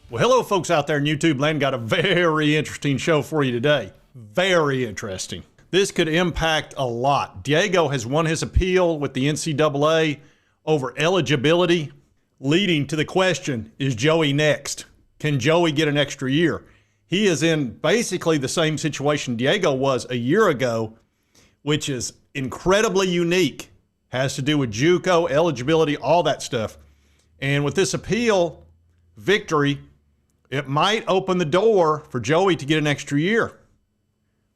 Well, hello, folks out there in YouTube land. Got a very interesting show for you today. Very interesting. This could impact a lot. Diego has won his appeal with the NCAA over eligibility, leading to the question, is Joey next? Can Joey get an extra year? He is in basically the same situation Diego was a year ago, which is incredibly unique. Has to do with JUCO, eligibility, all that stuff. And with this appeal victory, it might open the door for Joey to get an extra year.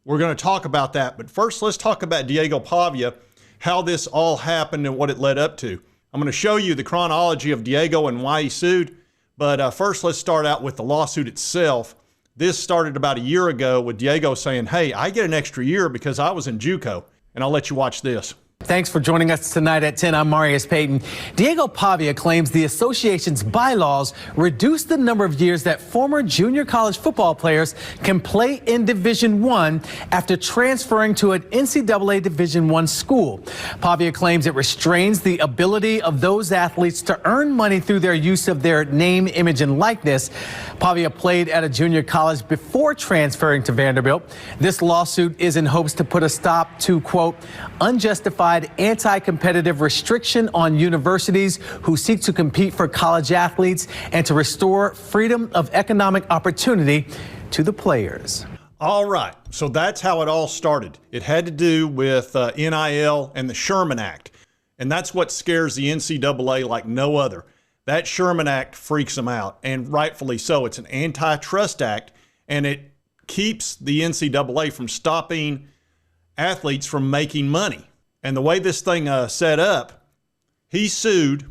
We're going to talk about that. But first, let's talk about Diego Pavia, how this all happened and what it led up to. I'm going to show you the chronology of Diego and why he sued. But first, let's start out with the lawsuit itself. This started about a year ago with Diego saying, hey, I get an extra year because I was in JUCO. And I'll let you watch this. Thanks for joining us tonight at 10. I'm Marius Payton. Diego Pavia claims the association's bylaws reduce the number of years that former junior college football players can play in Division I after transferring to an NCAA Division I school. Pavia claims it restrains the ability of those athletes to earn money through their use of their name, image, and likeness. Pavia played at a junior college before transferring to Vanderbilt. This lawsuit is in hopes to put a stop to, quote, unjustified anti-competitive restriction on universities who seek to compete for college athletes and to restore freedom of economic opportunity to the players. All right, so that's how it all started. It had to do with NIL and the Sherman Act, and that's what scares the NCAA like no other. That Sherman Act freaks them out, and rightfully so. It's an antitrust act, and it keeps the NCAA from stopping athletes from making money. And the way this thing set up, he sued,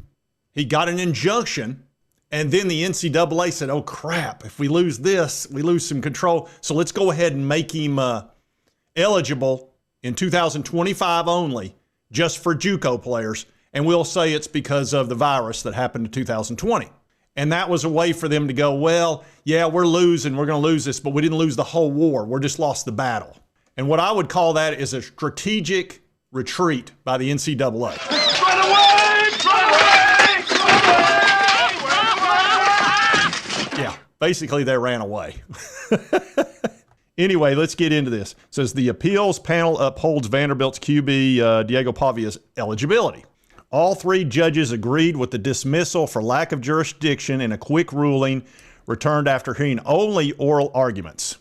he got an injunction, and then the NCAA said, oh crap, if we lose this, we lose some control. So let's go ahead and make him eligible in 2025 only, just for JUCO players. And we'll say it's because of the virus that happened in 2020. And that was a way for them to go, well, yeah, we're losing, we're going to lose this, but we didn't lose the whole war. We're just lost the battle. And what I would call that is a strategic retreat by the NCAA. Run away! Run away! Run away! Yeah, basically they ran away. Anyway, let's get into this. It says the appeals panel upholds Vanderbilt's QB Diego Pavia's eligibility. All three judges agreed with the dismissal for lack of jurisdiction in a quick ruling returned after hearing only oral arguments.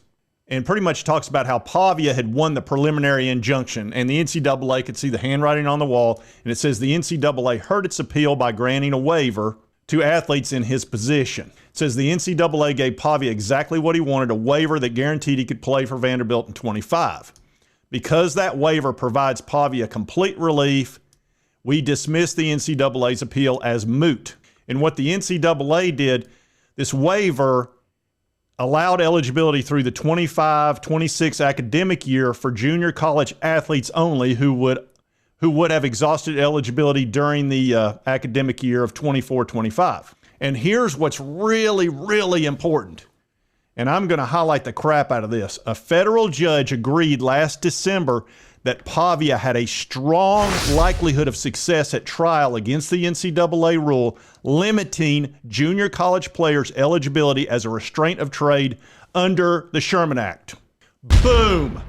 And pretty much talks about how Pavia had won the preliminary injunction, and the NCAA could see the handwriting on the wall, and it says the NCAA heard its appeal by granting a waiver to athletes in his position. It says the NCAA gave Pavia exactly what he wanted, a waiver that guaranteed he could play for Vanderbilt in 25. Because that waiver provides Pavia complete relief, we dismiss the NCAA's appeal as moot. And what the NCAA did, this waiver allowed eligibility through the 25-26 academic year for junior college athletes only who would have exhausted eligibility during the academic year of 24-25. And here's what's really, really important. And I'm going to highlight the crap out of this. A federal judge agreed last December that Pavia had a strong likelihood of success at trial against the NCAA rule limiting junior college players' eligibility as a restraint of trade under the Sherman Act. Boom.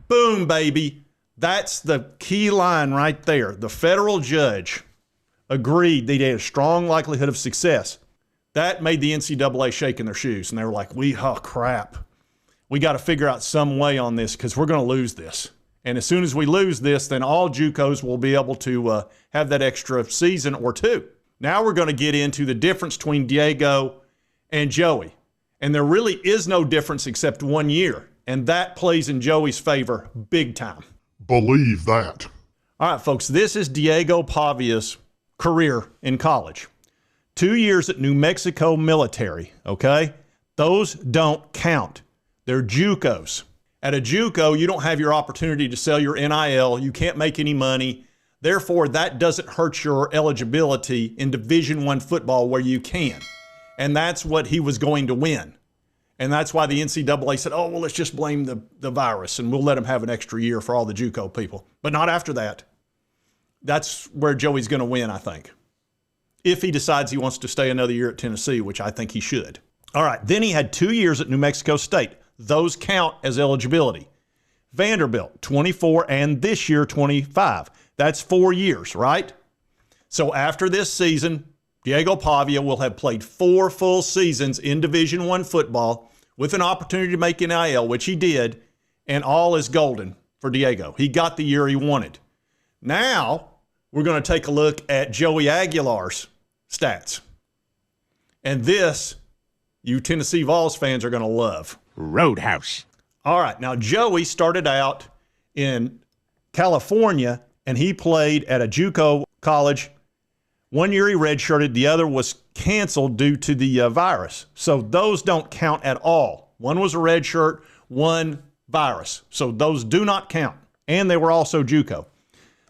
Boom, baby. That's the key line right there. The federal judge agreed that he had a strong likelihood of success. That made the NCAA shake in their shoes, and they were like, oh, crap. We got to figure out some way on this because we're going to lose this. And as soon as we lose this, then all JUCOs will be able to have that extra season or two. Now we're going to get into the difference between Diego and Joey. And there really is no difference except 1 year. And that plays in Joey's favor big time. Believe that. All right, folks, this is Diego Pavia's career in college. 2 years at New Mexico military, okay? Those don't count. They're JUCOs. At a JUCO, you don't have your opportunity to sell your NIL. You can't make any money. Therefore, that doesn't hurt your eligibility in Division I football where you can. And that's what he was going to win. And that's why the NCAA said, oh, well, let's just blame the virus and we'll let him have an extra year for all the JUCO people. But not after that. That's where Joey's going to win, I think. If he decides he wants to stay another year at Tennessee, which I think he should. All right, then he had 2 years at New Mexico State. Those count as eligibility. Vanderbilt, 24, and this year, 25. That's 4 years, right? So after this season, Diego Pavia will have played 4 full seasons in Division I football with an opportunity to make NIL, which he did, and all is golden for Diego. He got the year he wanted. Now, we're going to take a look at Joey Aguilar's stats. And this, you Tennessee Vols fans are going to love. Roadhouse. All right, now Joey started out in California, and he played at a JUCO college. 1 year he redshirted, the other was canceled due to the virus. So those don't count at all. One was a redshirt, one virus. So those do not count. And they were also JUCO.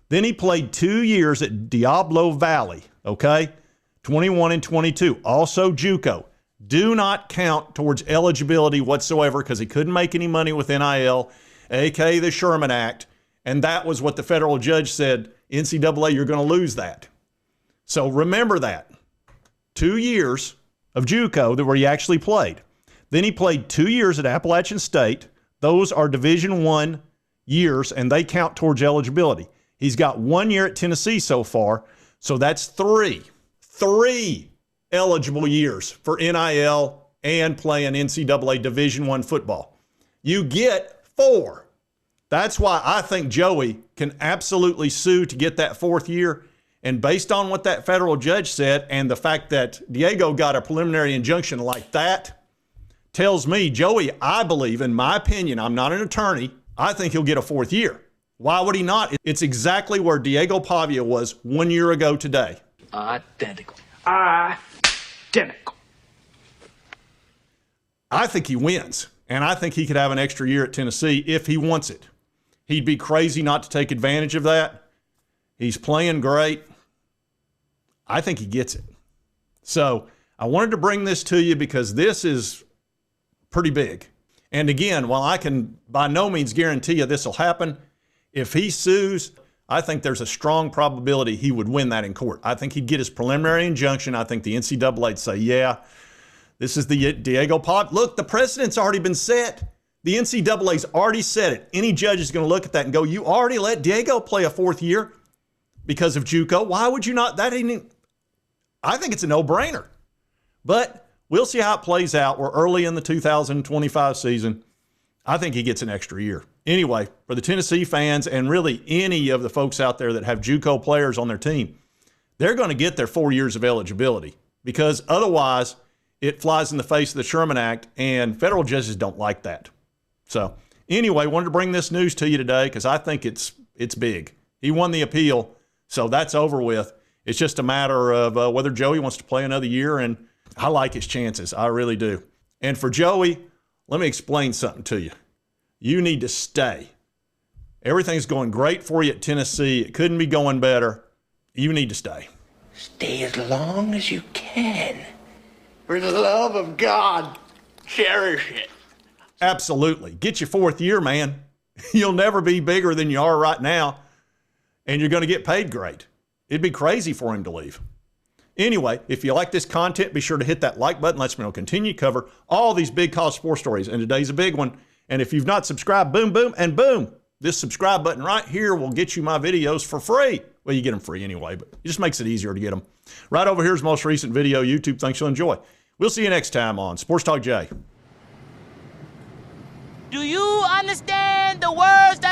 Then he played 2 years at Diablo Valley, okay? 21 and 22, also JUCO. Do not count towards eligibility whatsoever because he couldn't make any money with NIL, aka the Sherman Act, and that was what the federal judge said, NCAA, you're going to lose that. So remember that. 2 years of JUCO where he actually played. Then he played 2 years at Appalachian State. Those are Division I years, and they count towards eligibility. He's got 1 year at Tennessee so far, so that's three eligible years for NIL and playing NCAA Division I football. You get 4. That's why I think Joey can absolutely sue to get that 4th year. And based on what that federal judge said and the fact that Diego got a preliminary injunction like that, tells me, Joey, I believe, in my opinion, I'm not an attorney, I think he'll get a 4th year. Why would he not? It's exactly where Diego Pavia was 1 year ago today. Identical. I think he wins, and I think he could have an extra year at Tennessee if he wants it. He'd be crazy not to take advantage of that. He's playing great. I think he gets it. So I wanted to bring this to you because this is pretty big. And again, while I can by no means guarantee you this will happen, if he sues, I think there's a strong probability he would win that in court. I think he'd get his preliminary injunction. I think the NCAA would say, yeah, this is the Diego Pavia. Look, the precedent's already been set. The NCAA's already said it. Any judge is going to look at that and go, you already let Diego play a 4th year because of JUCO. Why would you not? That ain't. I think it's a no-brainer. But we'll see how it plays out. We're early in the 2025 season. I think he gets an extra year. Anyway, for the Tennessee fans and really any of the folks out there that have JUCO players on their team, they're going to get their 4 years of eligibility because otherwise it flies in the face of the Sherman Act, and federal judges don't like that. So anyway, wanted to bring this news to you today because I think it's big. He won the appeal, so that's over with. It's just a matter of whether Joey wants to play another year, and I like his chances. I really do. And for Joey, let me explain something to you. You need to stay. Everything's going great for you at Tennessee. It couldn't be going better. You need to stay. Stay as long as you can. For the love of God, cherish it. Absolutely. Get your 4th year, man. You'll never be bigger than you are right now, and you're going to get paid great. It'd be crazy for him to leave. Anyway, if you like this content, be sure to hit that like button. Let's continue to cover all these big college sports stories, and today's a big one. And if you've not subscribed, boom, boom, and boom. This subscribe button right here will get you my videos for free. Well, you get them free anyway, but it just makes it easier to get them. Right over here's the most recent video. YouTube thinks you'll enjoy. We'll see you next time on Sports Talk Jay. Do you understand the words that